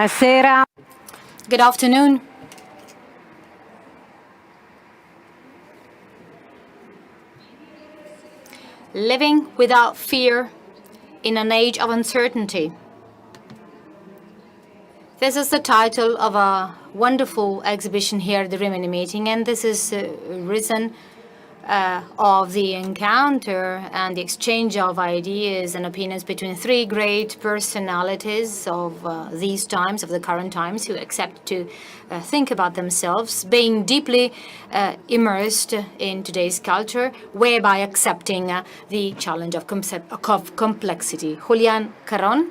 Buonasera. Good afternoon. Living without fear in an age of uncertainty. This is the title of a wonderful exhibition here at the Rimini meeting, and this is risen of the encounter and the exchange of ideas and opinions between three great personalities of these times, of the current times, who accept to think about themselves, being deeply immersed in today's culture, whereby accepting the challenge of complexity. Julián, Carrón.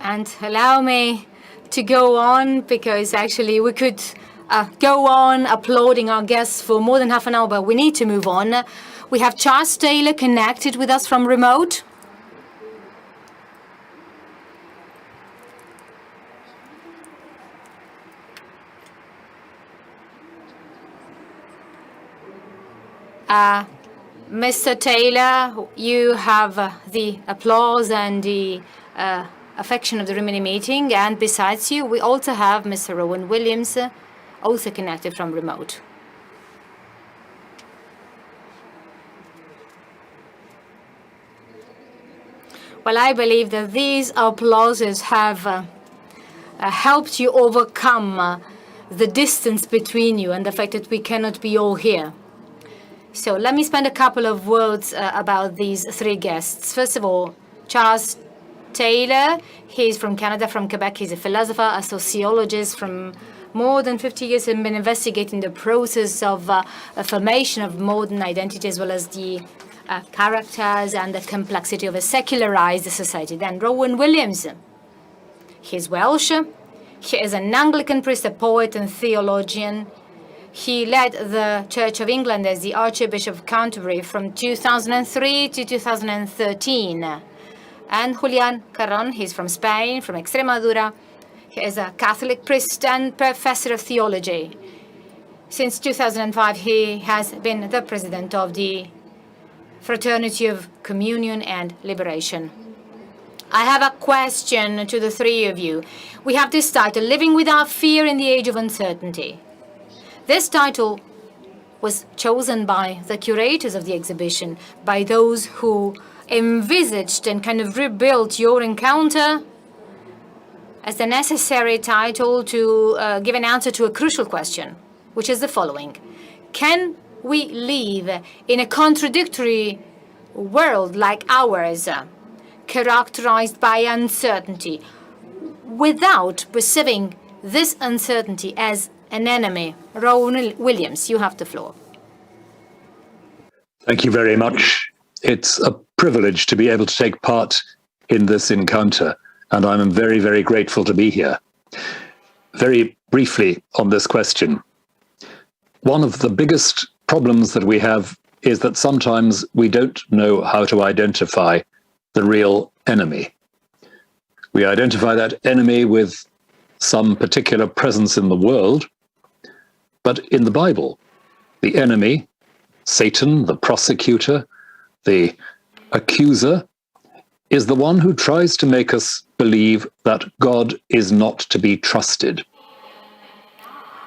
And allow me to go on, because actually we could go on applauding our guests for more than half an hour, but we need to move on. We have Charles Taylor connected with us from remote. Mr. Taylor, you have the applause and the affection of the Rimini meeting, and besides you, we also have Mr. Rowan Williams, also connected from remote. Well, I believe that these applauses have helped you overcome the distance between you and the fact that we cannot be all here. So let me spend a couple of words about these three guests. First of all, Charles Taylor. He's from Canada, from Quebec. He's a philosopher, a sociologist from more than 50 years, and been investigating the process of formation of modern identity, as well as the characters and the complexity of a secularized society. Then Rowan Williams. He's Welsh. He is an Anglican priest, a poet and theologian. He led the Church of England as the Archbishop of Canterbury from 2003 to 2013. And Julián Carrón, he's from Spain, from Extremadura. He is a Catholic priest and professor of theology. Since 2005, he has been the president of the Fraternity of Communion and Liberation. I have a question to the three of you. We have this title, Living Without Fear in the Age of Uncertainty. This title was chosen by the curators of the exhibition, by those who envisaged and kind of rebuilt your encounter as the necessary title to give an answer to a crucial question, which is the following. Can we live in a contradictory world like ours, characterized by uncertainty, without perceiving this uncertainty as an enemy? Rowan Williams, you have the floor. Thank you very much. It's a privilege to be able to take part in this encounter, and I'm very, very grateful to be here. Very briefly on this question. One of the biggest problems that we have is that sometimes we don't know how to identify the real enemy. We identify that enemy with some particular presence in the world, but in the Bible, the enemy, Satan, the prosecutor, the accuser, is the one who tries to make us believe that God is not to be trusted.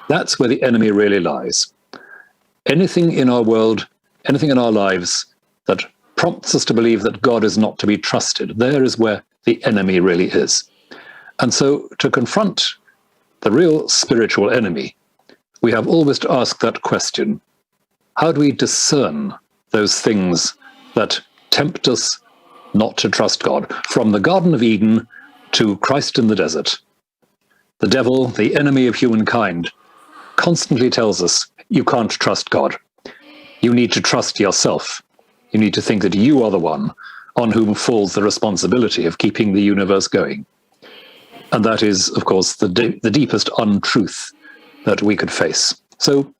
That's where the enemy really lies. Anything in our world, anything in our lives that prompts us to believe that God is not to be trusted, there is where the enemy really is. And so to confront the real spiritual enemy, we have always to ask that question. How do we discern those things that tempt us not to trust God? From the Garden of Eden to Christ in the desert, the devil, the enemy of humankind, constantly tells us you can't trust God. You need to trust yourself. You need to think that you are the one on whom falls the responsibility of keeping the universe going. And that is, of course, the deepest untruth that we could face. So,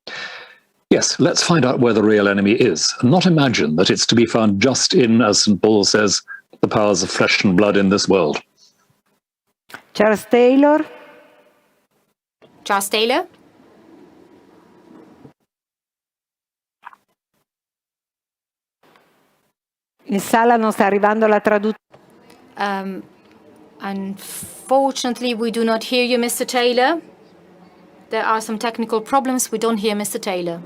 yes, let's find out where the real enemy is, and not imagine that it's to be found just in, as St. Paul says, the powers of flesh and blood in this world. Charles Taylor. Charles Taylor? In sala non sta arrivando la traduzione. Unfortunately, we do not hear you, Mr. Taylor. There are some technical problems. We don't hear Mr. Taylor.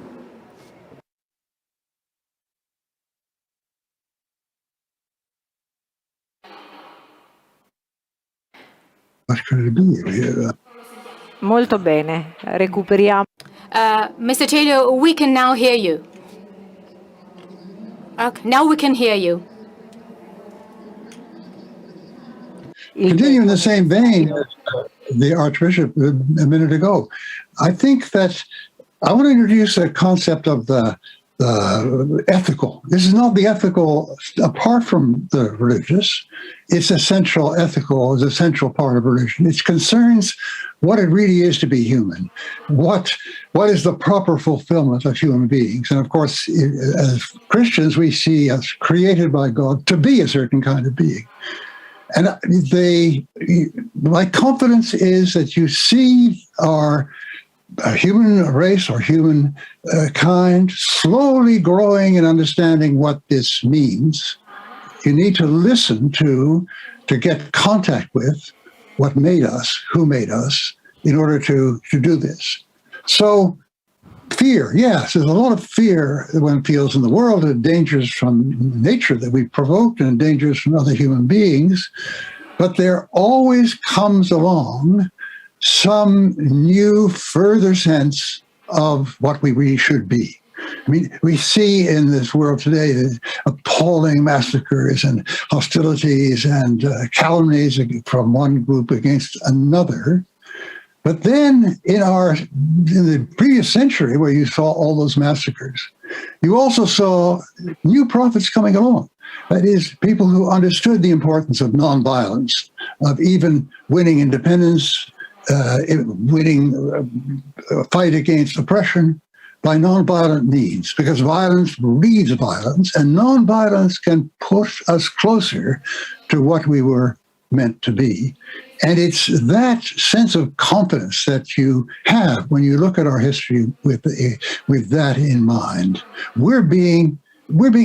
What could it be? Molto bene, recuperiamo. Mr. Taylor, we can now hear you. Okay, now we can hear you. Continue in the same vein as the Archbishop a minute ago. I think that I want to introduce a concept of the ethical. This is not the ethical apart from the religious. It's essential ethical is a central part of religion. It concerns what it really is to be human. What is the proper fulfillment of human beings? And of course, as Christians, we see us created by God to be a certain kind of being. And my confidence is that you see our human race or human kind slowly growing and understanding what this means. You need to listen to get contact with what made us, who made us, in order to do this. So fear, yes, there's a lot of fear that one feels in the world, and dangers from nature that we provoked and dangers from other human beings. But there always comes along some new, further sense of what we really should be. I mean, we see in this world today the appalling massacres and hostilities and calumnies from one group against another. But then in the previous century, where you saw all those massacres, you also saw new prophets coming along. That is, people who understood the importance of nonviolence, of even winning independence, winning a fight against oppression by nonviolent means, because violence breeds violence, and nonviolence can push us closer to what we were meant to be. And it's that sense of confidence that you have when you look at our history with that in mind. We're being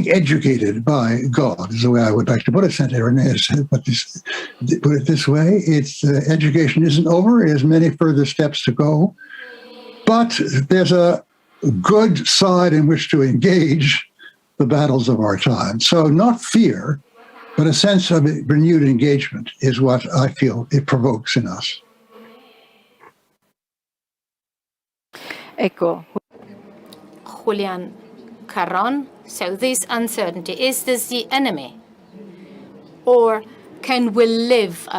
educated by God, is the way I would like to put it. St. Irenaeus put it this way: it's education isn't over; it has many further steps to go. But there's a good side in which to engage the battles of our time. So not fear, but a sense of renewed engagement is what I feel it provokes in us. Ecco. Julián, Carrón, so this uncertainty, is this the enemy? Or can we live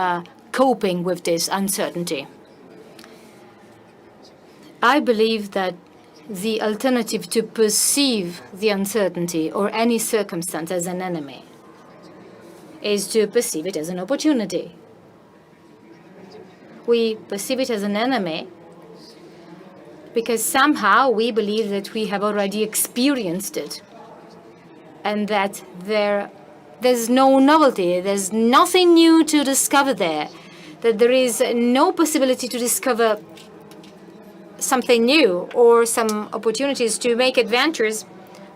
coping with this uncertainty? I believe that the alternative to perceive the uncertainty or any circumstance as an enemy is to perceive it as an opportunity. We perceive it as an enemy because somehow we believe that we have already experienced it and that there's no novelty, there's nothing new to discover there, that there is no possibility to discover something new or some opportunities to make adventures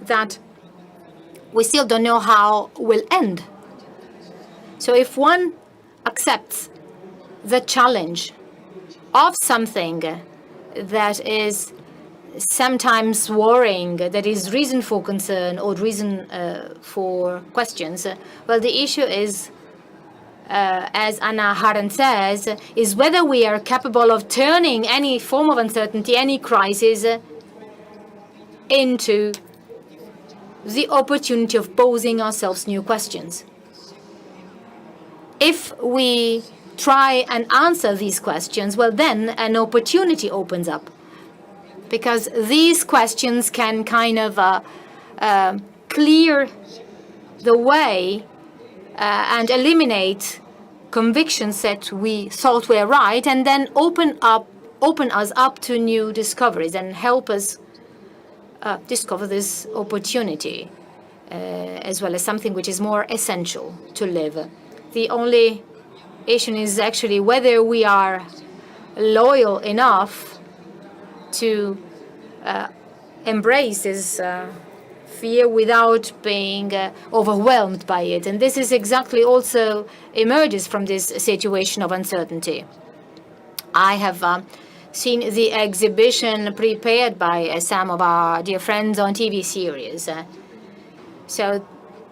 that we still don't know how will end. So if one accepts the challenge of something that is sometimes worrying, that is reason for concern or reason for questions, well, the issue is as Anna Arendt says, is whether we are capable of turning any form of uncertainty, any crisis, into the opportunity of posing ourselves new questions. If we try and answer these questions, well, then an opportunity opens up, because these questions can kind of clear the way and eliminate convictions that we thought were right, and then open us up to new discoveries and help us discover this opportunity, as well as something which is more essential to live. The only issue is actually whether we are loyal enough to embrace this fear without being overwhelmed by it. And this is exactly also emerges from this situation of uncertainty. I have seen the exhibition prepared by some of our dear friends on TV series. So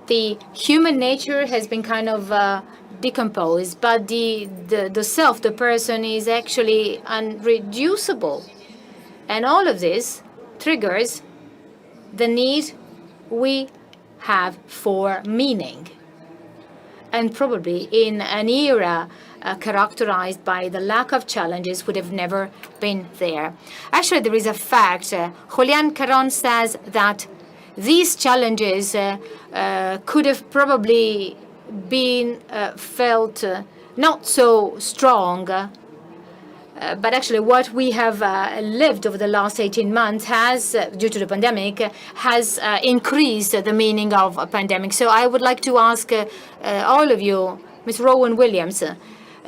the human nature has been kind of decomposed, but the self, the person, is actually unreducible. And all of this triggers the need we have for meaning. And probably in an era characterized by the lack of challenges would have never been there. Actually, there is a fact. Julián Carrón says that these challenges could have probably been felt not so strong, but actually what we have lived over the last 18 months has, due to the pandemic, has increased the meaning of a pandemic. So I would like to ask all of you, Ms. Rowan Williams,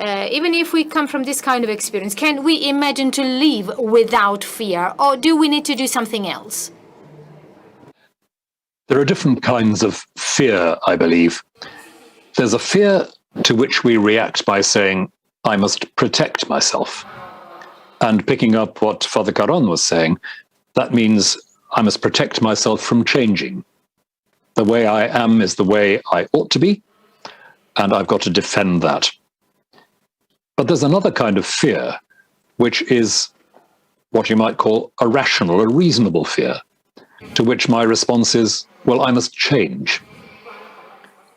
even if we come from this kind of experience, can we imagine to live without fear, or do we need to do something else? There are different kinds of fear, I believe. There's a fear to which we react by saying, I must protect myself. And picking up what Father Carrón was saying, that means I must protect myself from changing. The way I am is the way I ought to be, and I've got to defend that. But there's another kind of fear, which is what you might call a rational, a reasonable fear, to which my response is, well, I must change.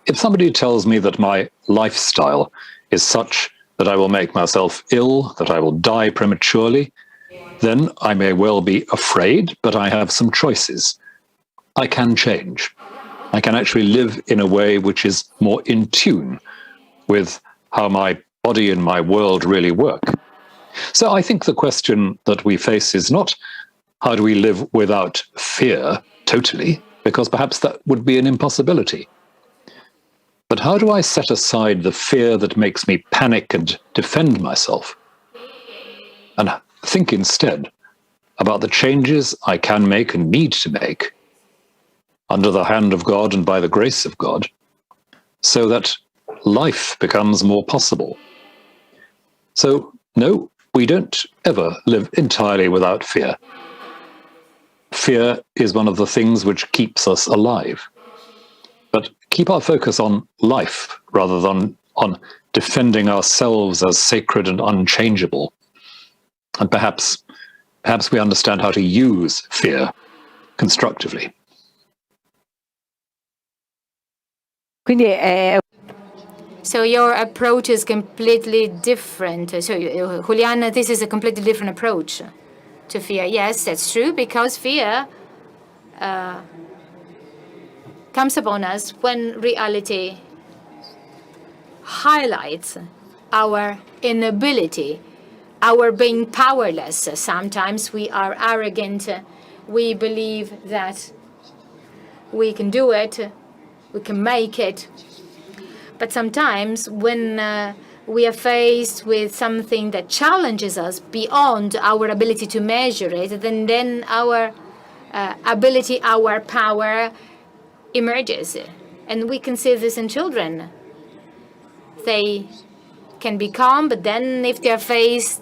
If somebody tells me that my lifestyle is such that I will make myself ill, that I will die prematurely, then I may well be afraid, but I have some choices. I can change. I can actually live in a way which is more in tune with how my body and my world really work. So I think the question that we face is not how do we live without fear totally, because perhaps that would be an impossibility. But how do I set aside the fear that makes me panic and defend myself, and think instead about the changes I can make and need to make under the hand of God and by the grace of God, so that life becomes more possible. So, no, we don't ever live entirely without fear. Fear is one of the things which keeps us alive. But keep our focus on life rather than on defending ourselves as sacred and unchangeable. And perhaps we understand how to use fear constructively. So your approach is completely different. So, Julián, this is a completely different approach to fear. Yes, that's true, because fear comes upon us when reality highlights our inability, our being powerless. Sometimes we are arrogant. We believe that we can do it, we can make it. But sometimes when we are faced with something that challenges us beyond our ability to measure it, then our ability, our power emerges. And we can see this in children. They can be calm, but then if they're faced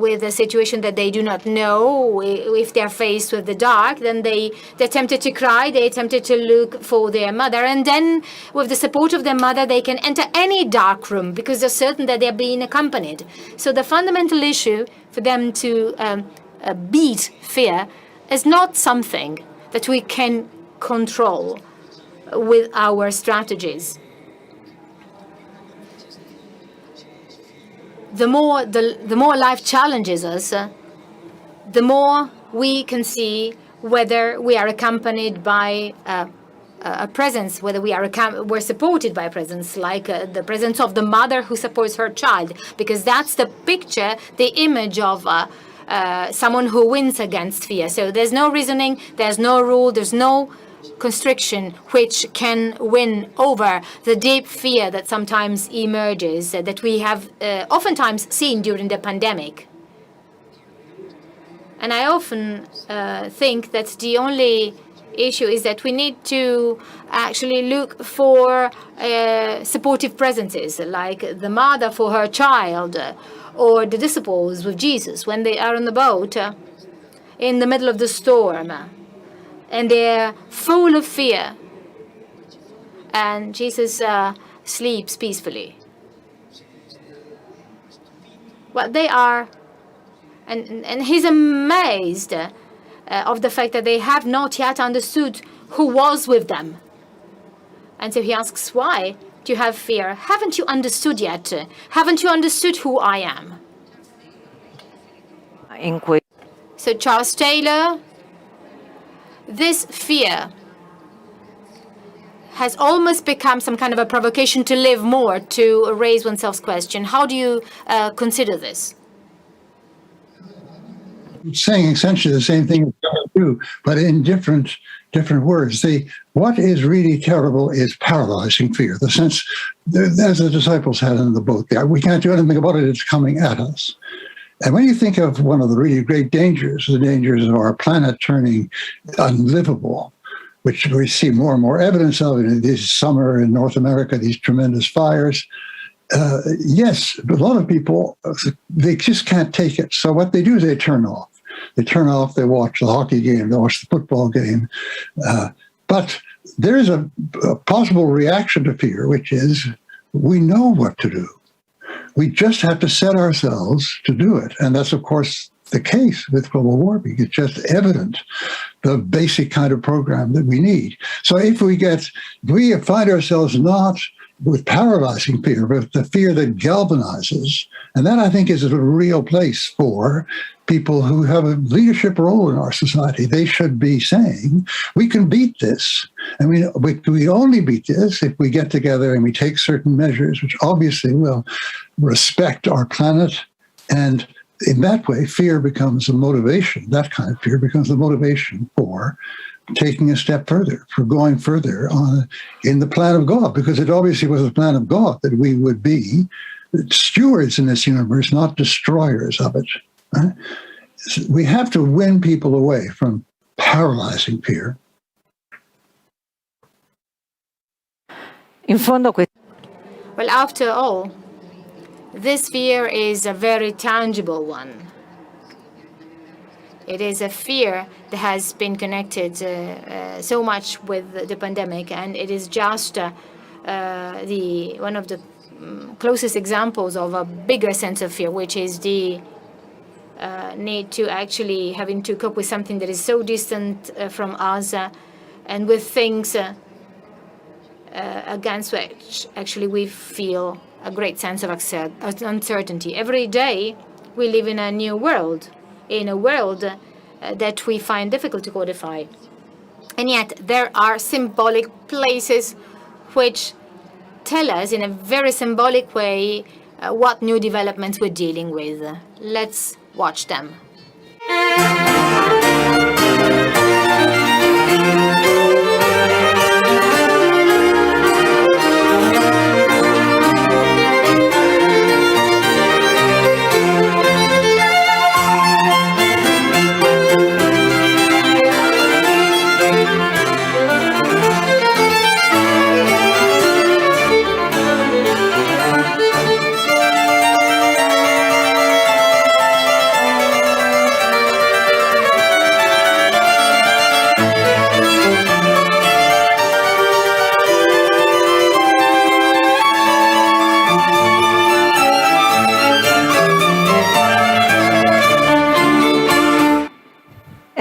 with a situation that they do not know, if they're faced with the dark, then they're tempted to cry, they're tempted to look for their mother, and then with the support of their mother, they can enter any dark room because they're certain that they're being accompanied. So the fundamental issue for them to beat fear is not something that we can control with our strategies. The more life challenges us, the more we can see whether we are accompanied by a presence, whether we're supported by a presence, like the presence of the mother who supports her child, because that's the picture, the image of someone who wins against fear. So there's no reasoning, there's no rule, there's no constriction which can win over the deep fear that sometimes emerges, that we have oftentimes seen during the pandemic. And I often think that the only issue is that we need to actually look for supportive presences, like the mother for her child, or the disciples with Jesus when they are on the boat in the middle of the storm, and they're full of fear, and Jesus sleeps peacefully. Well, they are, and he's amazed of the fact that they have not yet understood who was with them. And so he asks, why do you have fear? Haven't you understood yet? Haven't you understood who I am? So Charles Taylor, this fear has almost become some kind of a provocation to live more, to raise oneself's question. How do you consider this? Saying essentially the same thing as God do, but in different words. What is really terrible is paralyzing fear. The sense, as the disciples had in the boat there, we can't do anything about it, it's coming at us. And when you think of one of the really great dangers, the dangers of our planet turning unlivable, which we see more and more evidence of in this summer in North America, these tremendous fires, yes, a lot of people, they just can't take it. So what they do is they turn off. They watch the hockey game, they watch the football game. But there is a possible reaction to fear, which is we know what to do. We just have to set ourselves to do it. And that's, of course, the case with global warming. It's just evident, the basic kind of program that we need. So if we find ourselves not with paralyzing fear, but the fear that galvanizes, and that I think is a real place for people who have a leadership role in our society. They should be saying, we can beat this. I mean, we only beat this if we get together and we take certain measures, which obviously will respect our planet. And in that way, fear becomes a motivation. That kind of fear becomes a motivation for taking a step further, for going further in the plan of God, because it obviously was the plan of God that we would be stewards in this universe, not destroyers of it. Right? We have to win people away from paralyzing fear. Well, after all, this fear is a very tangible one. It is a fear that has been connected so much with the pandemic, and it is just one of the closest examples of a bigger sense of fear, which is the need to actually having to cope with something that is so distant from us, and with things against which actually we feel a great sense of uncertainty. Every day we live in a new world, in a world that we find difficult to codify. And yet there are symbolic places which tell us in a very symbolic way what new developments we're dealing with. Let's watch them.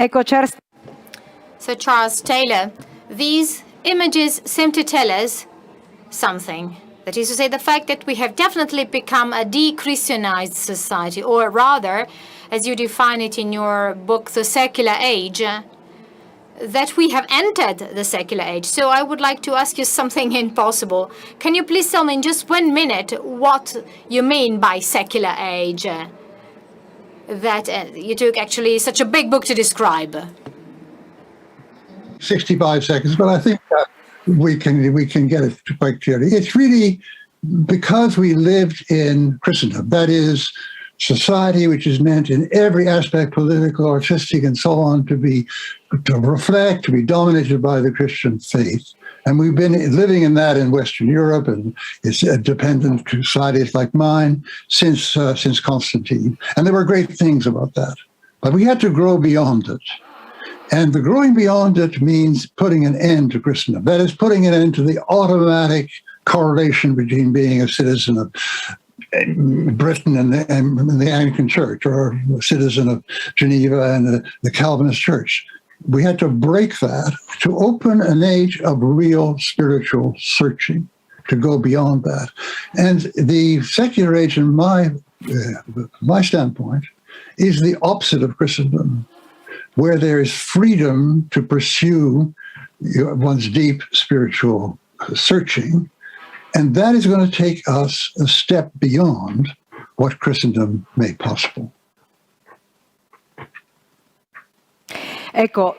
Ecco, So Charles Taylor, these images seem to tell us something. That is to say, the fact that we have definitely become a de-Christianized society, or rather, as you define it in your book, The Secular Age, that we have entered the secular age. So I would like to ask you something impossible. Can you please tell me in just 1 minute what you mean by secular age? That you took actually such a big book to describe. 65 seconds, but I think we can get it quite clearly. It's really because we lived in Christendom, that is, society which is meant in every aspect, political, artistic, and so on, to reflect, to be dominated by the Christian faith. And we've been living in that in Western Europe and it's dependent societies like mine since Constantine. And there were great things about that. But we had to grow beyond it. And the growing beyond it means putting an end to Christendom. That is, putting an end to the automatic correlation between being a citizen of Britain and the Anglican Church, or a citizen of Geneva and the Calvinist Church. We had to break that to open an age of real spiritual searching, to go beyond that. And the secular age, in my standpoint, is the opposite of Christendom, where there is freedom to pursue one's deep spiritual searching. And that is going to take us a step beyond what Christendom made possible. Ecco,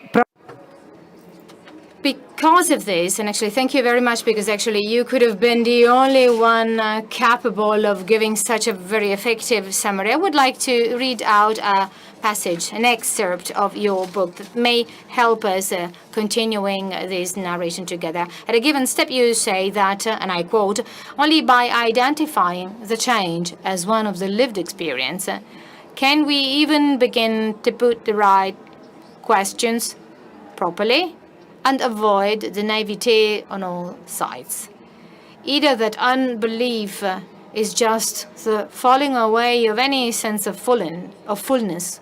because of this, and actually thank you very much, because actually you could have been the only one capable of giving such a very effective summary. I would like to read out a passage, an excerpt of your book that may help us continuing this narration together. At a given step, you say that, and I quote, only by identifying the change as one of the lived experience can we even begin to put the right questions properly and avoid the naivete on all sides. Either that unbelief is just the falling away of any sense of fullness,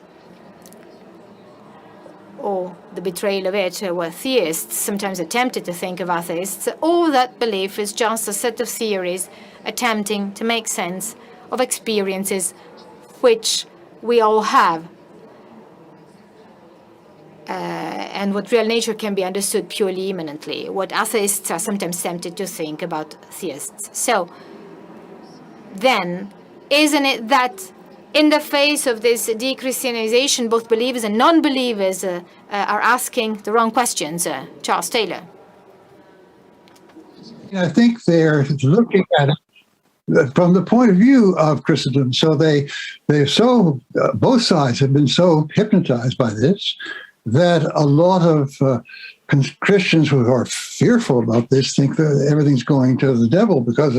or the betrayal of it, where theists sometimes attempted to think of atheists, or that belief is just a set of theories attempting to make sense of experiences which we all have, and what real nature can be understood purely immanently, what atheists are sometimes tempted to think about theists. So then, isn't it that in the face of this de-Christianization, both believers and non-believers are asking the wrong questions? Charles Taylor. I think they're looking at it from the point of view of Christendom. So they're so, both sides have been so hypnotized by this that a lot of Christians who are fearful about this think that everything's going to the devil, because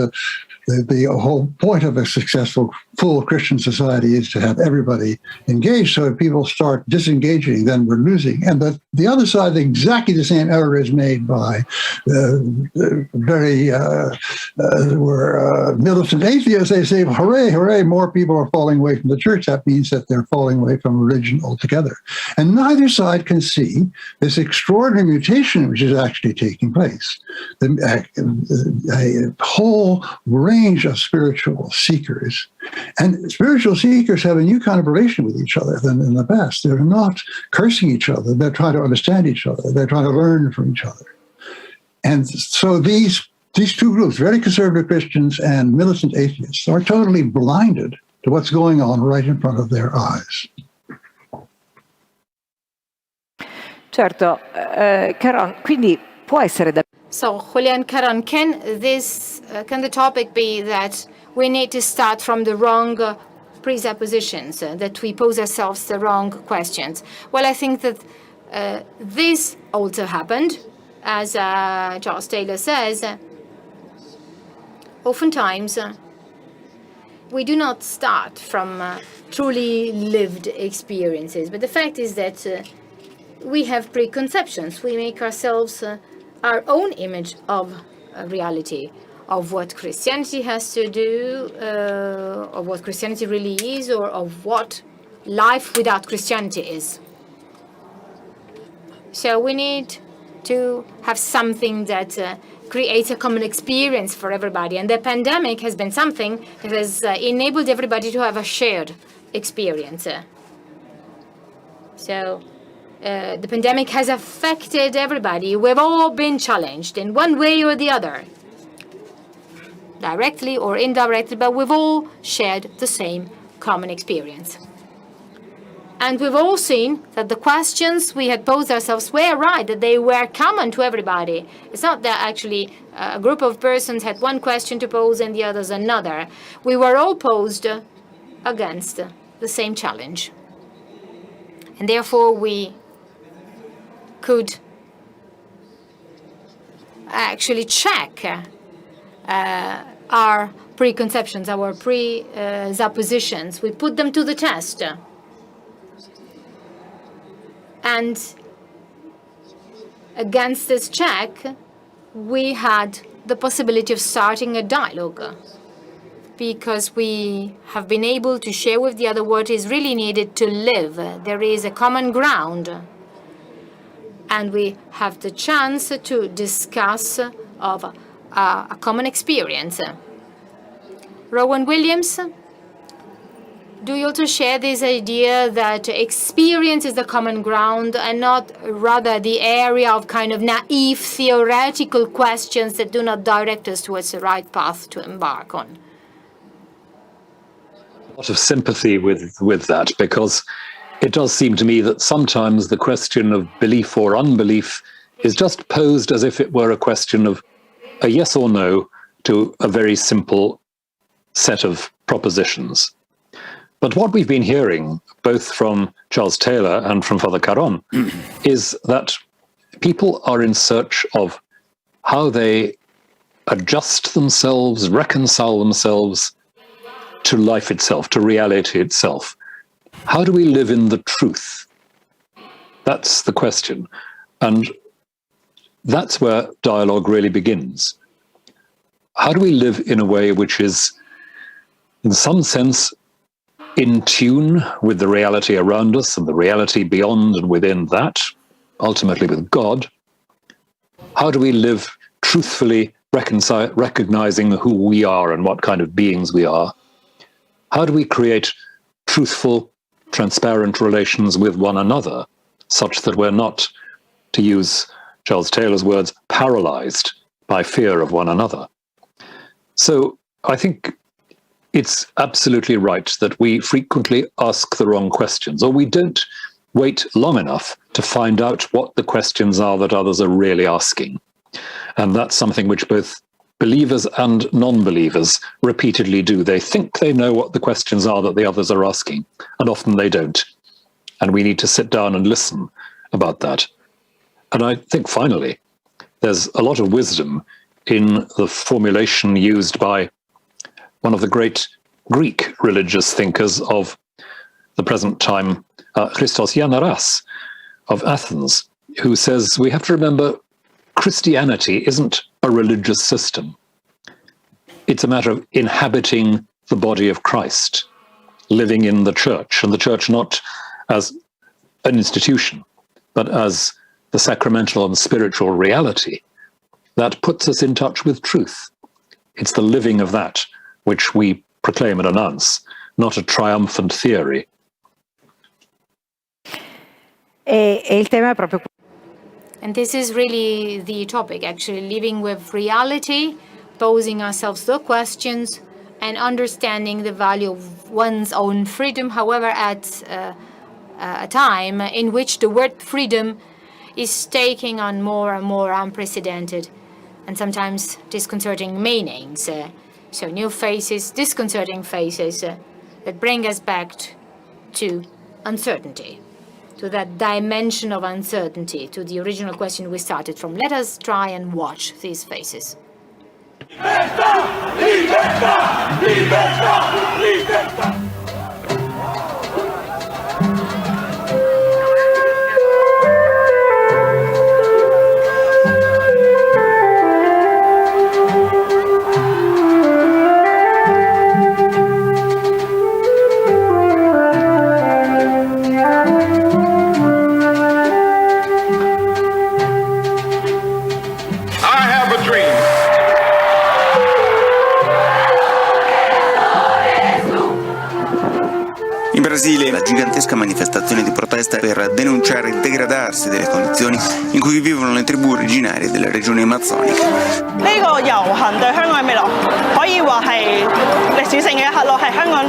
the whole point of a successful, full Christian society is to have everybody engaged. So if people start disengaging, then we're losing. And the other side, exactly the same error is made by militant atheists. They say, hooray, hooray, more people are falling away from the church. That means that they're falling away from religion altogether. And neither side can see this extraordinary mutation which is actually taking place. A whole range of spiritual seekers. And spiritual seekers have a new kind of relation with each other than in the past. They're not cursing each other. They're trying to understand each other. They're trying to learn from each other. And so these two groups, very conservative Christians and militant atheists, are totally blinded to what's going on right in front of their eyes. certo, Carrón, quindi può essere da... So, Julián, Carrón, can the topic be that we need to start from the wrong presuppositions, that we pose ourselves the wrong questions? Well, I think that this also happened, as Charles Taylor says. Oftentimes, we do not start from truly lived experiences, but the fact is that we have preconceptions. We make ourselves our own image of reality, of what Christianity has to do, of what Christianity really is, or of what life without Christianity is. So we need to have something that creates a common experience for everybody. And the pandemic has been something that has enabled everybody to have a shared experience. So the pandemic has affected everybody. We've all been challenged in one way or the other, directly or indirectly, but we've all shared the same common experience. And we've all seen that the questions we had posed ourselves were right, that they were common to everybody. It's not that actually a group of persons had one question to pose and the others another. We were all posed against the same challenge. And therefore we could actually check our preconceptions, our presuppositions. We put them to the test. And against this check, we had the possibility of starting a dialogue, because we have been able to share with the other what is really needed to live. There is a common ground, and we have the chance to discuss of a common experience. Rowan Williams, do you also share this idea that experience is the common ground and not rather the area of kind of naive theoretical questions that do not direct us towards the right path to embark on? A lot of sympathy with that, because it does seem to me that sometimes the question of belief or unbelief is just posed as if it were a question of a yes or no to a very simple set of propositions. But what we've been hearing, both from Charles Taylor and from Father Carrón, is that people are in search of how they adjust themselves, reconcile themselves to life itself, to reality itself. How do we live in the truth? That's the question. And that's where dialogue really begins. How do we live in a way which is, in some sense, in tune with the reality around us and the reality beyond and within that, ultimately with God? How do we live truthfully, recognizing who we are and what kind of beings we are? How do we create truthful, transparent relations with one another, such that we're not, to use Charles Taylor's words, paralyzed by fear of one another? So I think it's absolutely right that we frequently ask the wrong questions, or we don't wait long enough to find out what the questions are that others are really asking. And that's something which both believers and non-believers repeatedly do. They think they know what the questions are that the others are asking, and often they don't. And we need to sit down and listen about that. And I think finally, there's a lot of wisdom in the formulation used by one of the great Greek religious thinkers of the present time, Christos Yanaras of Athens, who says we have to remember Christianity isn't a religious system. It's a matter of inhabiting the body of Christ, living in the church, and the church not as an institution, but as the sacramental and spiritual reality that puts us in touch with truth. It's the living of that which we proclaim and announce, not a triumphant theory. And this is really the topic, actually, living with reality, posing ourselves the questions, and understanding the value of one's own freedom, however, at a time in which the word freedom is taking on more and more unprecedented and sometimes disconcerting meanings. So new faces, disconcerting faces that bring us back to uncertainty, to that dimension of uncertainty, to the original question we started from. Let us try and watch these faces. Libertà! Libertà! Libertà! Libertà! screen. In Brasile, la gigantesca manifestazione di protesta per denunciare il degradarsi delle condizioni in cui vivono le tribù originarie delle regioni amazzoniche. 呢個遊行對香港嘅未來可以話係歷史性嘅一刻咯，係香港。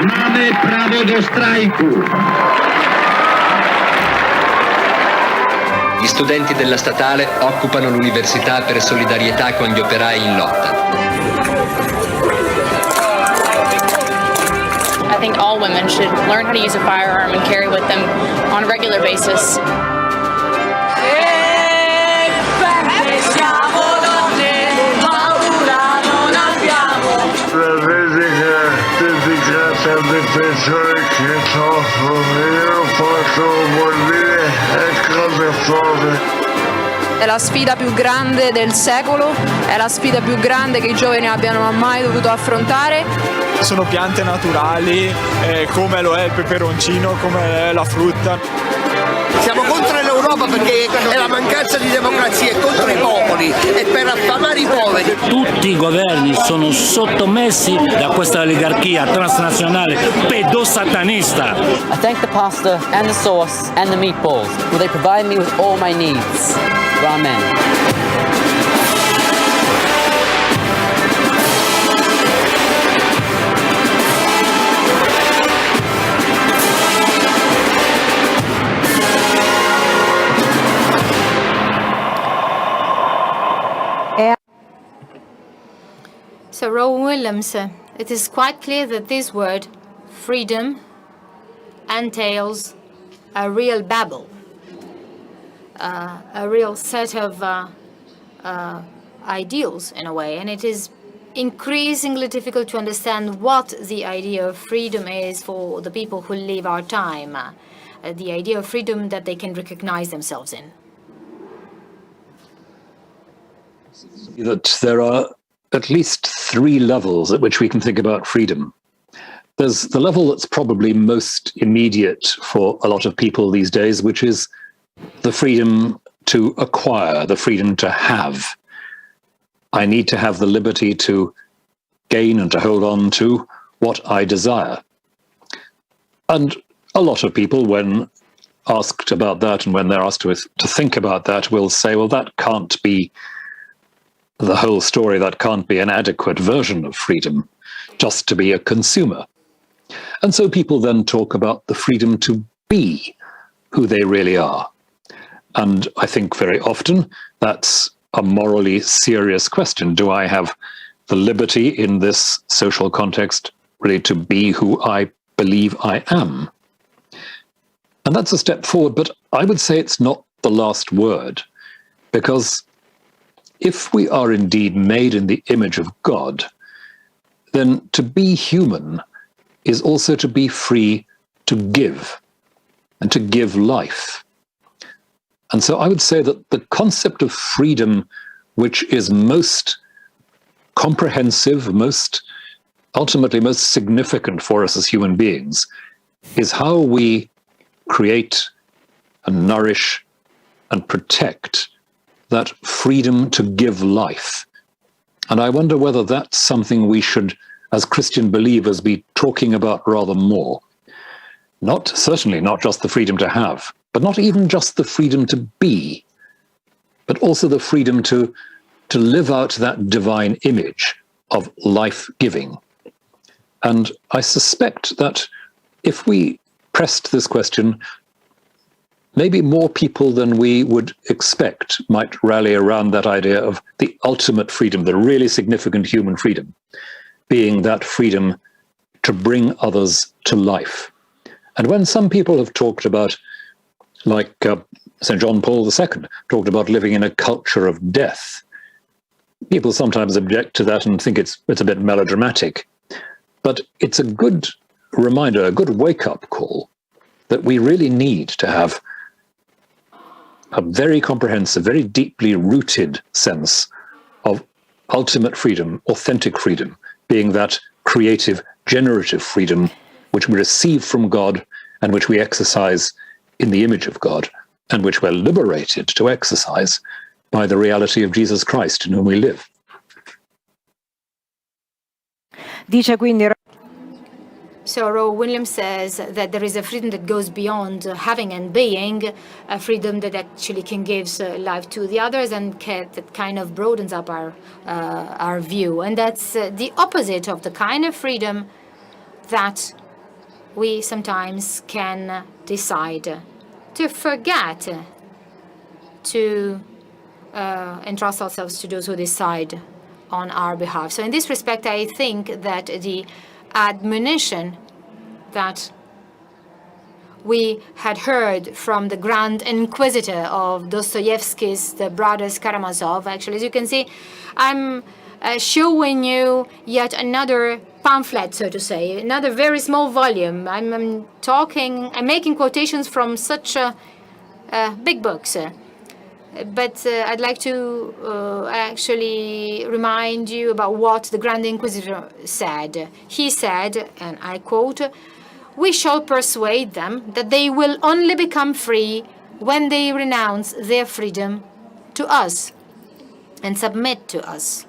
Mamy prawo do strajku. Gli studenti della statale occupano l'università per solidarietà con gli operai in lotta. I think all women should learn how to use a firearm and carry with them on a regular basis. Al difensore che soffro, io posso morire e cose fuori. È la sfida più grande del secolo, è la sfida più grande che i giovani abbiano mai dovuto affrontare. Sono piante naturali, come lo è il peperoncino, come è la frutta. Siamo contro l'Europa perché è la mancanza di democrazia, è contro i popoli, è per affamare i poveri. Tutti i governi sono sottomessi da questa oligarchia transnazionale pedosatanista. I thank the pasta and the sauce and the meatballs. Will they provide me with all my needs? Amen. So, Rowan Williams, it is quite clear that this word, freedom, entails a real babble, a real set of ideals in a way, and it is increasingly difficult to understand what the idea of freedom is for the people who live our time, the idea of freedom that they can recognize themselves in. That there are at least three levels at which we can think about freedom. There's the level that's probably most immediate for a lot of people these days, which is the freedom to acquire, the freedom to have. I need to have the liberty to gain and to hold on to what I desire. And a lot of people, when asked about that and when they're asked to think about that, will say, well, that can't be the whole story, that can't be an adequate version of freedom, just to be a consumer. And so people then talk about the freedom to be who they really are. And I think very often that's a morally serious question. Do I have the liberty in this social context really to be who I believe I am? And that's a step forward, but I would say it's not the last word, because if we are indeed made in the image of God, then to be human is also to be free to give and to give life. And so I would say that the concept of freedom, which is most comprehensive, ultimately most significant for us as human beings, is how we create and nourish and protect that freedom to give life. And I wonder whether that's something we should, as Christian believers, be talking about rather more. Certainly not just the freedom to have, but not even just the freedom to be, but also the freedom to live out that divine image of life-giving. And I suspect that if we pressed this question, maybe more people than we would expect might rally around that idea of the ultimate freedom, the really significant human freedom, being that freedom to bring others to life. And when some people have talked about, like St. John Paul II, talked about living in a culture of death, people sometimes object to that and think it's a bit melodramatic. But it's a good reminder, a good wake-up call, that we really need to have a very comprehensive, very deeply rooted sense of ultimate freedom, authentic freedom, being that creative, generative freedom which we receive from God and which we exercise in the image of God and which we're liberated to exercise by the reality of Jesus Christ in whom we live. Dice quindi So Rowan Williams says that there is a freedom that goes beyond having and being, a freedom that actually can give life to the others and that kind of broadens up our view. And that's the opposite of the kind of freedom that we sometimes can decide to forget to entrust ourselves to those who decide on our behalf. So in this respect, I think that the admonition that we had heard from the Grand Inquisitor of Dostoevsky's The Brothers Karamazov, actually, as you can see, I'm showing you yet another pamphlet, so to say, another very small volume. I'm making quotations from such big books. But I'd like to actually remind you about what the Grand Inquisitor said. He said, and I quote, "We shall persuade them that they will only become free when they renounce their freedom to us and submit to us.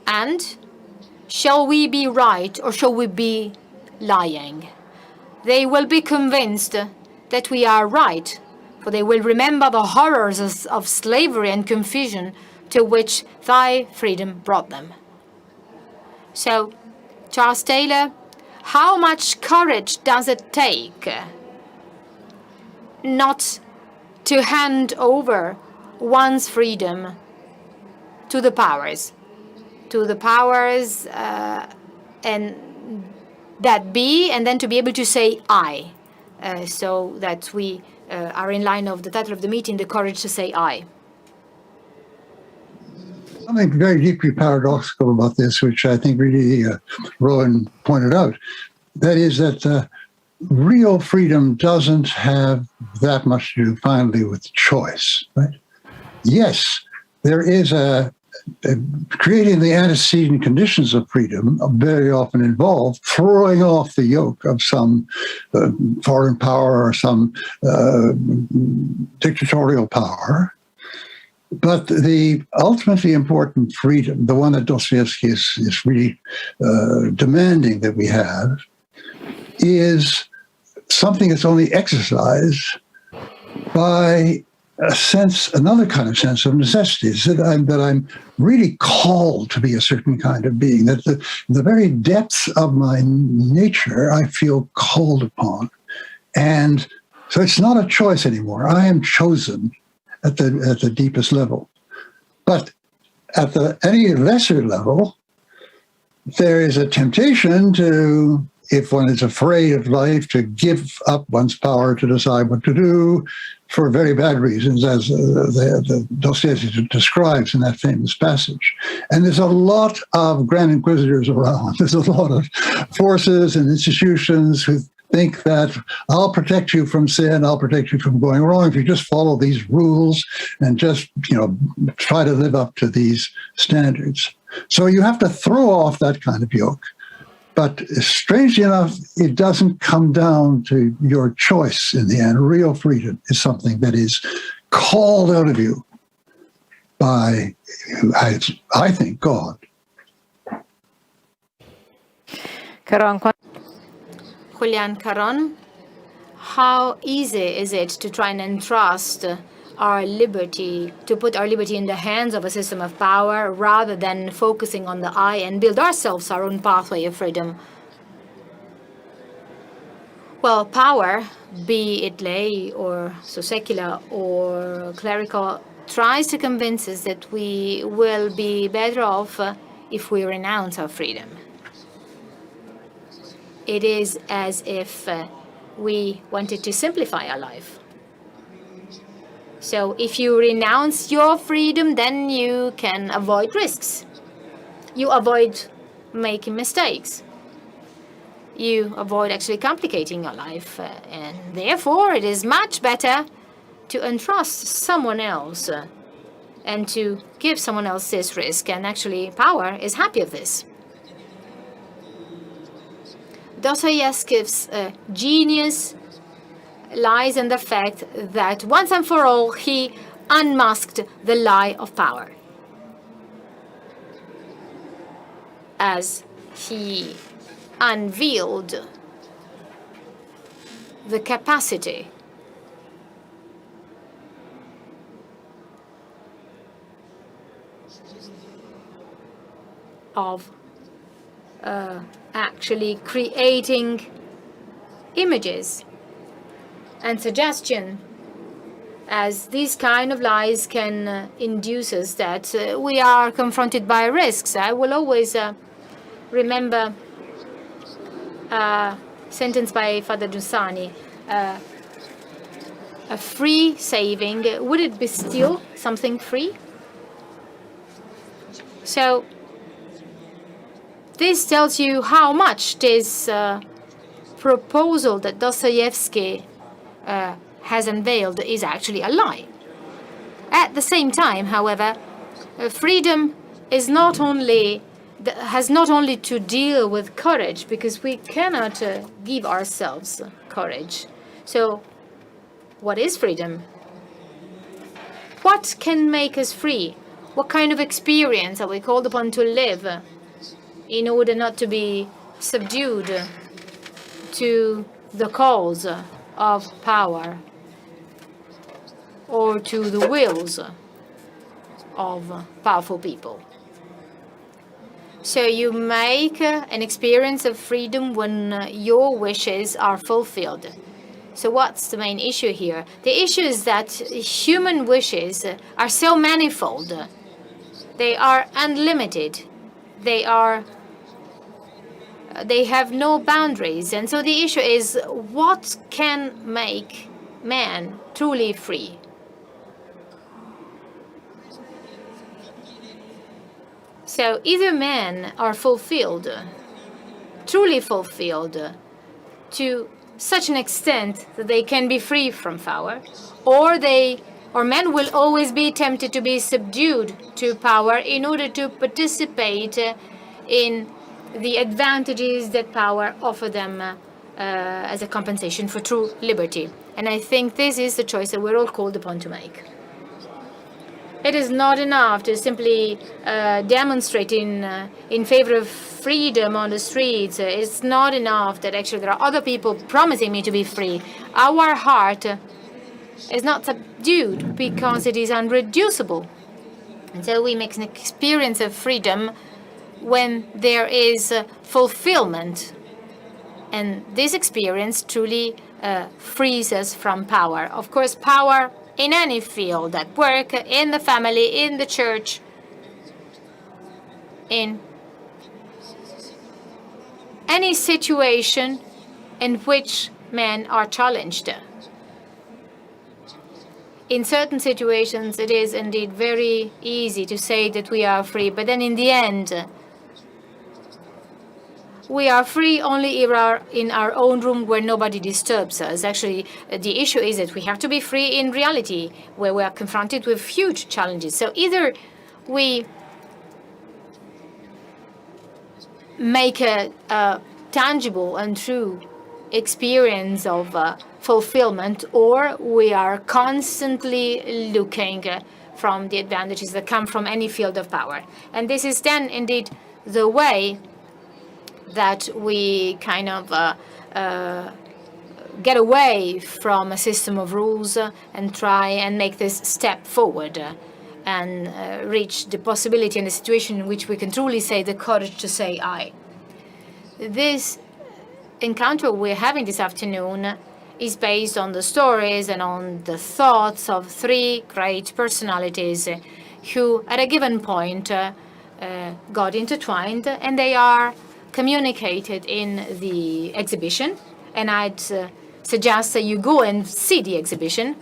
And shall we be right or shall we be lying? They will be convinced that we are right, for they will remember the horrors of slavery and confusion to which thy freedom brought them." So, Charles Taylor, how much courage does it take not to hand over one's freedom to the powers, and that be, and then to be able to say I, so that we are in line of the title of the meeting, the courage to say I. Something very deeply paradoxical about this, which I think really Rowan pointed out, that is that real freedom doesn't have that much to do finally with choice, right? Yes, there is creating the antecedent conditions of freedom very often involve throwing off the yoke of some foreign power or some dictatorial power. But the ultimately important freedom, the one that Dostoevsky is really demanding that we have, is something that's only exercised by another kind of sense of necessities, that I'm really called to be a certain kind of being, that the very depths of my nature I feel called upon. And so it's not a choice anymore. I am chosen at the deepest level. But at any lesser level, there is a temptation to, if one is afraid of life, to give up one's power to decide what to do for very bad reasons, as the Dostoevsky describes in that famous passage. And there's a lot of Grand Inquisitors around. There's a lot of forces and institutions who think that I'll protect you from sin, I'll protect you from going wrong if you just follow these rules and just, try to live up to these standards. So you have to throw off that kind of yoke. But strangely enough, it doesn't come down to your choice in the end. Real freedom is something that is called out of you by, I think, God. Julián, Carrón, how easy is it to try and entrust our liberty, to put our liberty in the hands of a system of power rather than focusing on the I and build ourselves our own pathway of freedom? Well, power, be it lay or so secular or clerical, tries to convince us that we will be better off if we renounce our freedom. It is as if we wanted to simplify our life. So if you renounce your freedom, then you can avoid risks. You avoid making mistakes. You avoid actually complicating your life. And therefore, it is much better to entrust someone else and to give someone else this risk. And actually, power is happy of this. Dostoevsky's genius lies in the fact that once and for all, he unmasked the lie of power, as he unveiled the capacity of actually creating images and suggestion, as these kind of lies can induce us that we are confronted by risks. I will always remember a sentence by Father Giussani, a free saving, would it be still something free? So this tells you how much this proposal that Dostoevsky has unveiled is actually a lie. At the same time, however, freedom is has not only to deal with courage, because we cannot give ourselves courage. So what is freedom? What can make us free? What kind of experience are we called upon to live in order not to be subdued to the calls of power or to the wills of powerful people? So you make an experience of freedom when your wishes are fulfilled. So what's the main issue here? The issue is that human wishes are so manifold. They are unlimited. They have no boundaries. And so the issue is, what can make man truly free? So either men are fulfilled, truly fulfilled, to such an extent that they can be free from power, or men will always be tempted to be subdued to power in order to participate in the advantages that power offer them as a compensation for true liberty. And I think this is the choice that we're all called upon to make. It is not enough to simply demonstrate in favor of freedom on the streets. It's not enough that actually there are other people promising me to be free. Our heart is not subdued because it is unreducible. And so we make an experience of freedom when there is fulfillment. And this experience truly frees us from power. Of course, power in any field, at work, in the family, in the church, in any situation in which men are challenged. In certain situations, it is indeed very easy to say that we are free, but then in the end, we are free only in our own room where nobody disturbs us. Actually, the issue is that we have to be free in reality, where we are confronted with huge challenges. So either we make a tangible and true experience of fulfillment, or we are constantly looking from the advantages that come from any field of power. And this is then indeed the way that we kind of get away from a system of rules and try and make this step forward and reach the possibility and the situation in which we can truly say the courage to say I. This encounter we're having this afternoon is based on the stories and on the thoughts of three great personalities who at a given point got intertwined, and they are communicated in the exhibition, and I'd suggest that you go and see the exhibition.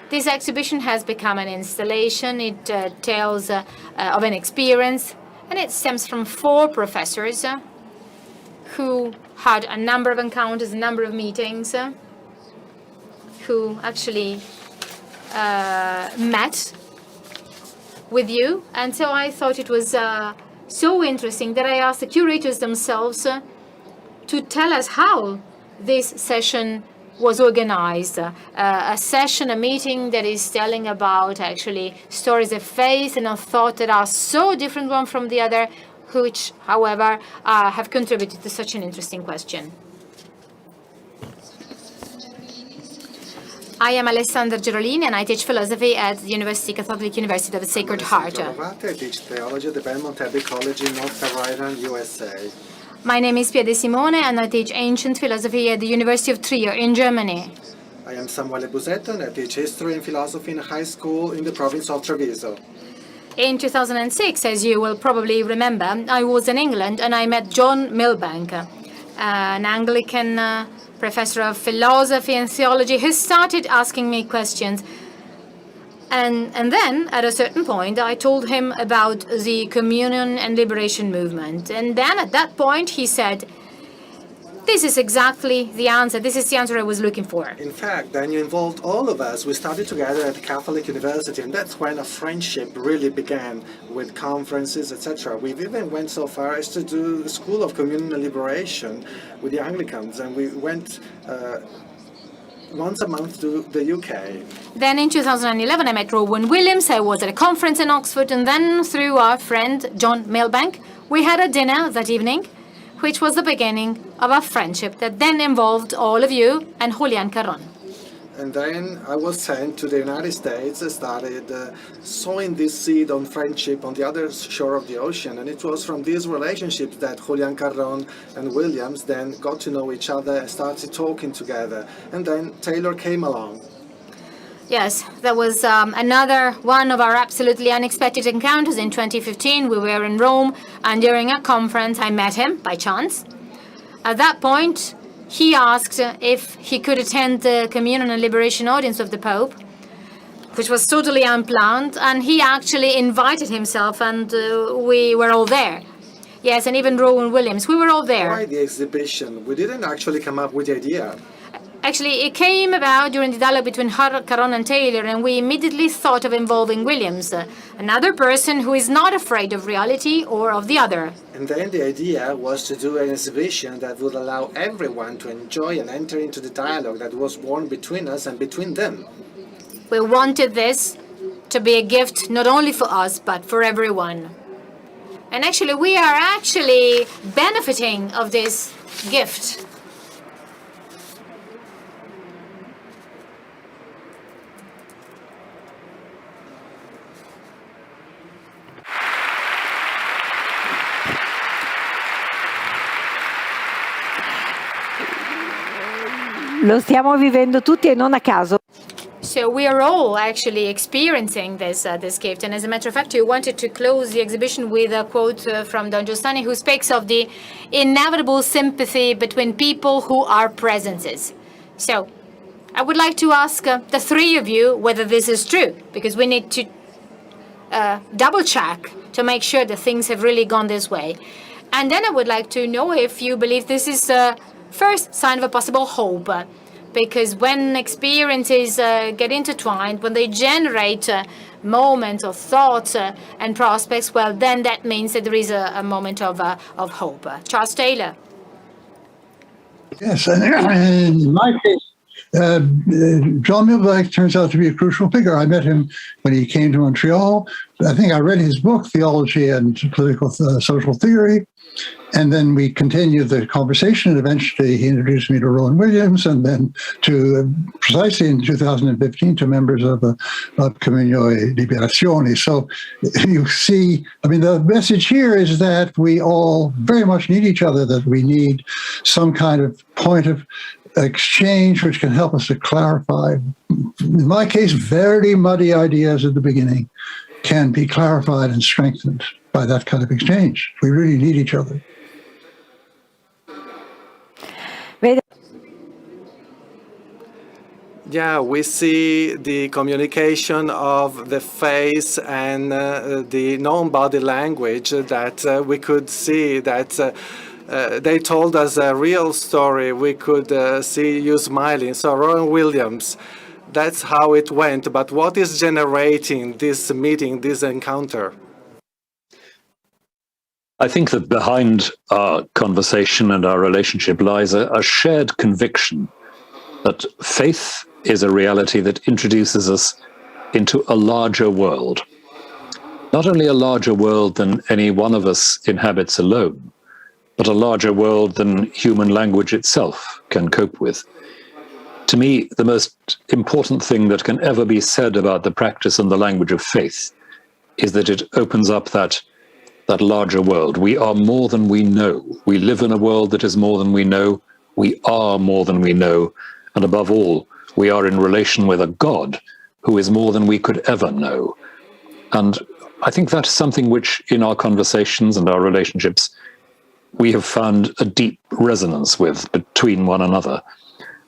This exhibition has become an installation. It tells of an experience, and it stems from 4 professors who had a number of encounters, a number of meetings, who actually met with you. And so I thought it was so interesting that I asked the curators themselves to tell us how this session was organized a session, a meeting that is telling about actually stories of faith and of thought that are so different one from the other, which, however, have contributed to such an interesting question. I am Alessandra Gerolini, and I teach philosophy at the Cattolica University of the Sacred Heart. I teach theology at the Belmont Abbey College in North Carolina, USA. My name is Piede Simone, and I teach ancient philosophy at the University of Trier in Germany. I am Samuele Busetto, and I teach history and philosophy in a high school in the province of Treviso. In 2006, as you will probably remember, I was in England and I met John Milbank, an Anglican professor of philosophy and theology, who started asking me questions. And then, at a certain point, I told him about the communion and liberation movement. And then, at that point, he said, this is exactly the answer. This is the answer I was looking for. In fact, then you involved all of us. We studied together at the Catholic University, and that's when a friendship really began with conferences, etc. We even went so far as to do the School of Communion and Liberation with the Anglicans, and we went once a month to the UK. Then in 2011, I met Rowan Williams. I was at a conference in Oxford, and then through our friend John Milbank, we had a dinner that evening, which was the beginning of a friendship that then involved all of you and Julián Carrón. And then I was sent to the United States and started sowing this seed on friendship on the other shore of the ocean. And it was from these relationships that Julián Carrón and Williams then got to know each other and started talking together. And then Taylor came along. Yes, that was another one of our absolutely unexpected encounters in 2015. We were in Rome, and during a conference, I met him by chance. At that point, he asked if he could attend the Communion and Liberation audience of the Pope, which was totally unplanned, and he actually invited himself, and we were all there. Yes, and even Rowan Williams, we were all there. Why the exhibition? We didn't actually come up with the idea. Actually, it came about during the dialogue between Carrón and Taylor, and we immediately thought of involving Williams, another person who is not afraid of reality or of the other. And then the idea was to do an exhibition that would allow everyone to enjoy and enter into the dialogue that was born between us and between them. We wanted this to be a gift not only for us, but for everyone. And actually, we are actually benefiting of this gift. Lo stiamo vivendo tutti e non a caso. So we are all actually experiencing this gift. And as a matter of fact, we wanted to close the exhibition with a quote from Don Giussani, who speaks of the inevitable sympathy between people who are presences. So I would like to ask the three of you whether this is true, because we need to double check to make sure that things have really gone this way. And then I would like to know if you believe this is first sign of a possible hope, because when experiences get intertwined, when they generate moments of thoughts and prospects, well, then that means that there is a moment of hope. Charles Taylor. Yes, and in my case, John Milbank turns out to be a crucial figure. I met him when he came to Montreal. I think I read his book, Theology and Political Social Theory. And then we continued the conversation, and eventually he introduced me to Rowan Williams, and then to, precisely in 2015, to members of the Communio e Liberazione. So you see, I mean, the message here is that we all very much need each other, that we need some kind of point of exchange which can help us to clarify, in my case, very muddy ideas at the beginning can be clarified and strengthened by that kind of exchange. We really need each other. Yeah, we see the communication of the face and the non-body language that we could see that they told us a real story. We could see you smiling. So Rowan Williams, that's how it went. But what is generating this meeting, this encounter? I think that behind our conversation and our relationship lies a shared conviction that faith is a reality that introduces us into a larger world. Not only a larger world than any one of us inhabits alone, but a larger world than human language itself can cope with. To me, the most important thing that can ever be said about the practice and the language of faith is that it opens up that larger world. We are more than we know. We live in a world that is more than we know. We are more than we know. And above all, we are in relation with a God who is more than we could ever know. And I think that's something which, in our conversations and our relationships, we have found a deep resonance with between one another.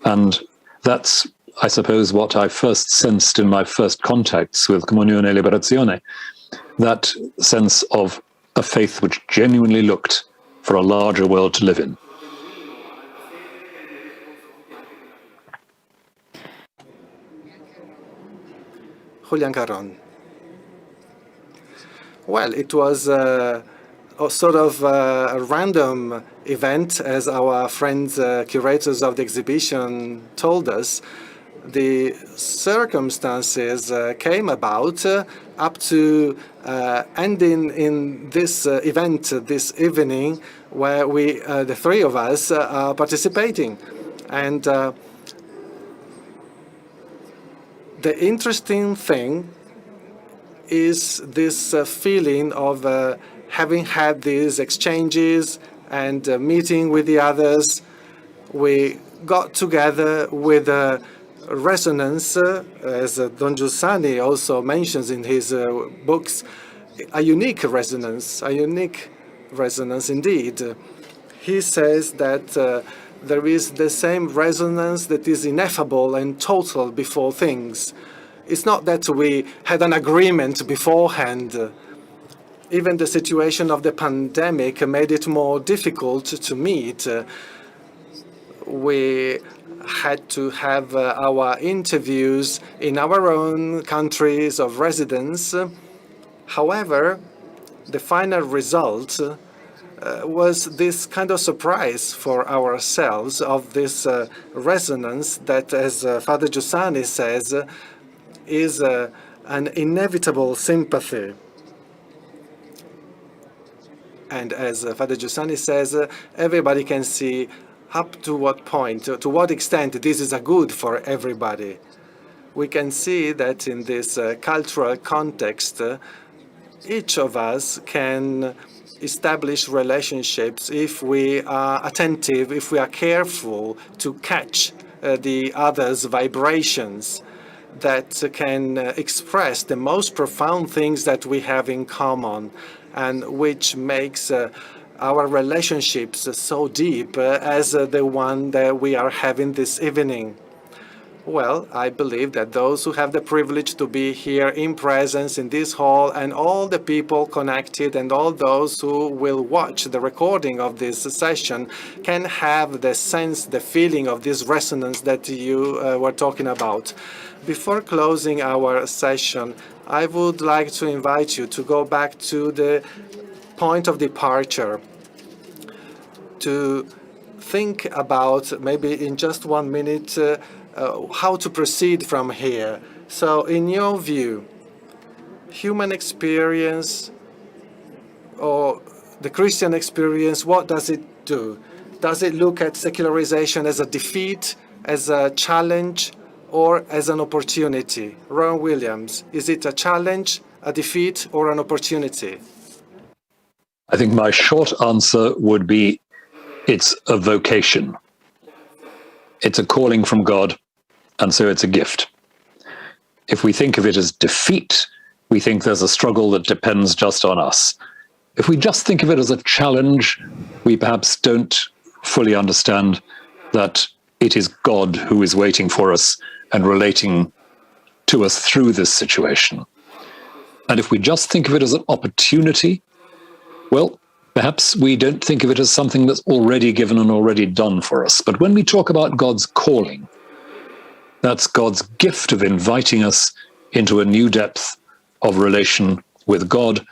And that's, I suppose, what I first sensed in my first contacts with Comunione e Liberazione, that sense of a faith which genuinely looked for a larger world to live in. Julián Carrón. Well, it was a sort of a random event, as our friends, curators of the exhibition told us. The circumstances came about up to ending in this event this evening, where we, the three of us, are participating. And the interesting thing is this feeling of having had these exchanges and meeting with the others. We got together with a resonance, as Don Giussani also mentions in his books, a unique resonance indeed. He says that there is the same resonance that is ineffable and total before things. It's not that we had an agreement beforehand. Even the situation of the pandemic made it more difficult to meet. We had to have our interviews in our own countries of residence. However, the final result was this kind of surprise for ourselves of this resonance that, as Father Giussani says, is an inevitable sympathy. And as Father Giussani says, everybody can see up to what point, to what extent this is a good for everybody. We can see that in this cultural context, each of us can establish relationships if we are attentive, if we are careful to catch the other's vibrations that can express the most profound things that we have in common, and which makes our relationships so deep as the one that we are having this evening. Well, I believe that those who have the privilege to be here in presence in this hall, and all the people connected and all those who will watch the recording of this session, can have the sense, the feeling of this resonance that you were talking about. Before closing our session, I would like to invite you to go back to the point of departure, to think about, maybe in just 1 minute, how to proceed from here. So in your view, human experience or the Christian experience, what does it do? Does it look at secularization as a defeat, as a challenge, or as an opportunity? Rowan Williams, is it a challenge, a defeat, or an opportunity? I think my short answer would be it's a vocation. It's a calling from God, and so it's a gift. If we think of it as defeat, we think there's a struggle that depends just on us. If we just think of it as a challenge, we perhaps don't fully understand that it is God who is waiting for us and relating to us through this situation. And if we just think of it as an opportunity, well, perhaps we don't think of it as something that's already given and already done for us. But when we talk about God's calling, that's God's gift of inviting us into a new depth of relation with God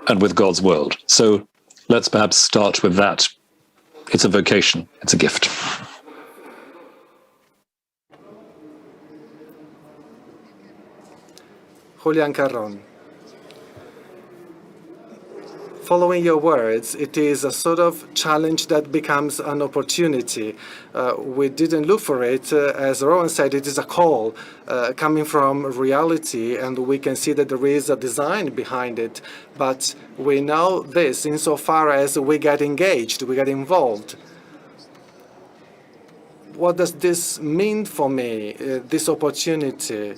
and with God's world. So let's perhaps start with that. It's a vocation, it's a gift. Julián Carrón. Following your words, it is a sort of challenge that becomes an opportunity. We didn't look for it. As Rowan said, it is a call coming from reality, and we can see that there is a design behind it. But we know this insofar as we get engaged, we get involved. What does this mean for me, this opportunity?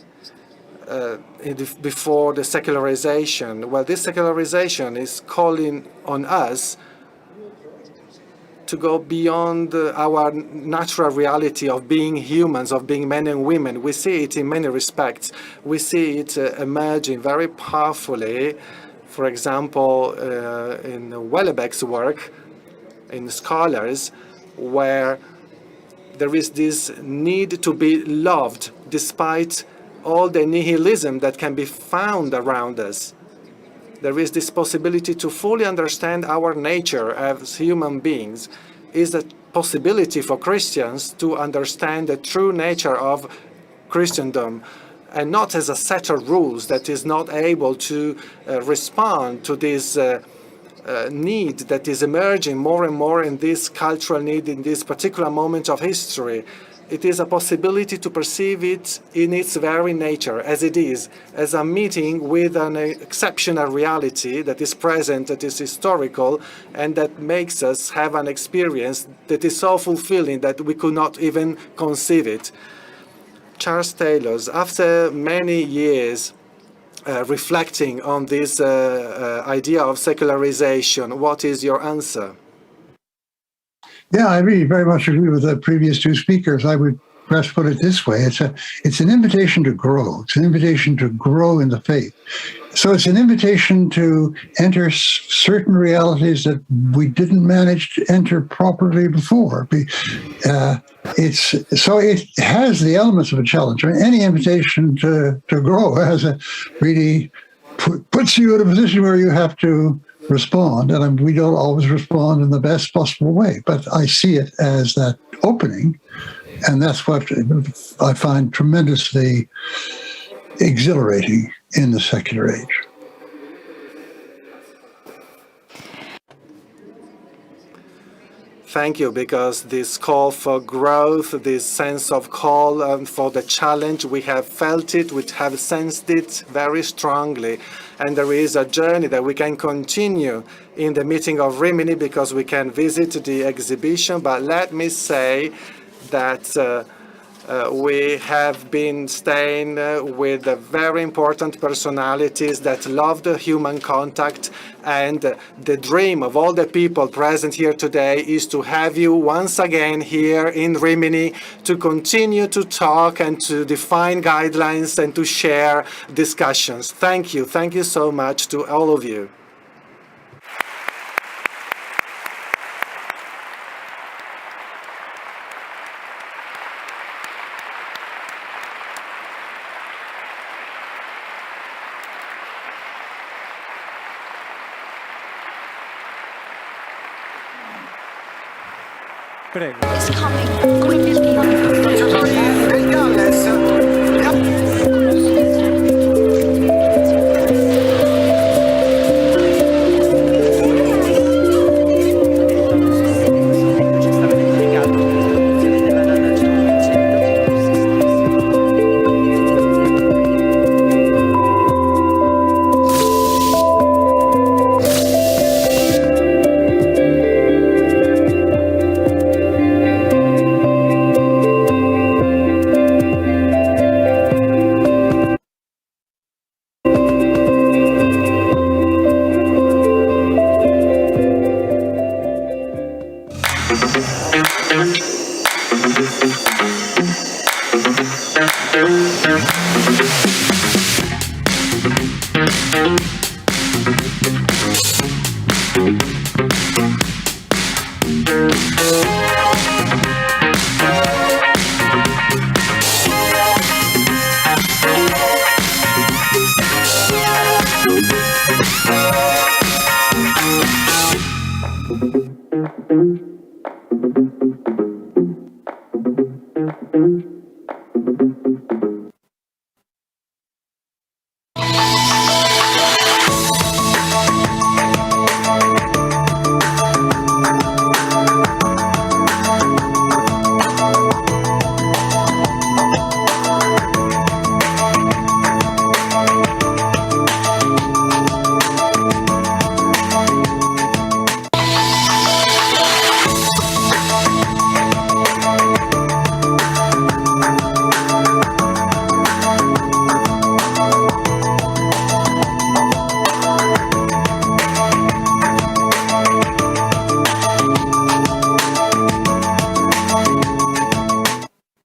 Before the secularization. Well, this secularization is calling on us to go beyond our natural reality of being humans, of being men and women. We see it in many respects. We see it emerging very powerfully, for example, in Wellebeck's work, in Scholars, where there is this need to be loved despite all the nihilism that can be found around us. There is this possibility to fully understand our nature as human beings. Is a possibility for Christians to understand the true nature of Christendom, and not as a set of rules that is not able to respond to this need that is emerging more and more in this cultural need in this particular moment of history. It is a possibility to perceive it in its very nature, as it is, as a meeting with an exceptional reality that is present, that is historical, and that makes us have an experience that is so fulfilling that we could not even conceive it. Charles Taylor, after many years reflecting on this idea of secularization, what is your answer? Yeah, I really very much agree with the previous two speakers. I would perhaps put it this way. It's an invitation to grow. It's an invitation to grow in the faith. So it's an invitation to enter certain realities that we didn't manage to enter properly before. It has the elements of a challenge. I mean, any invitation to grow really puts you in a position where you have to respond, and we don't always respond in the best possible way, but I see it as that opening, and that's what I find tremendously exhilarating in the secular age. Thank you, because this call for growth, this sense of call for the challenge, we have felt it, we have sensed it very strongly. And there is a journey that we can continue in the meeting of Rimini because we can visit the exhibition. But let me say that we have been staying with very important personalities that love the human contact, and the dream of all the people present here today is to have you once again here in Rimini to continue to talk and to define guidelines and to share discussions. Thank you. Thank you so much to all of you. Prego. Thank you.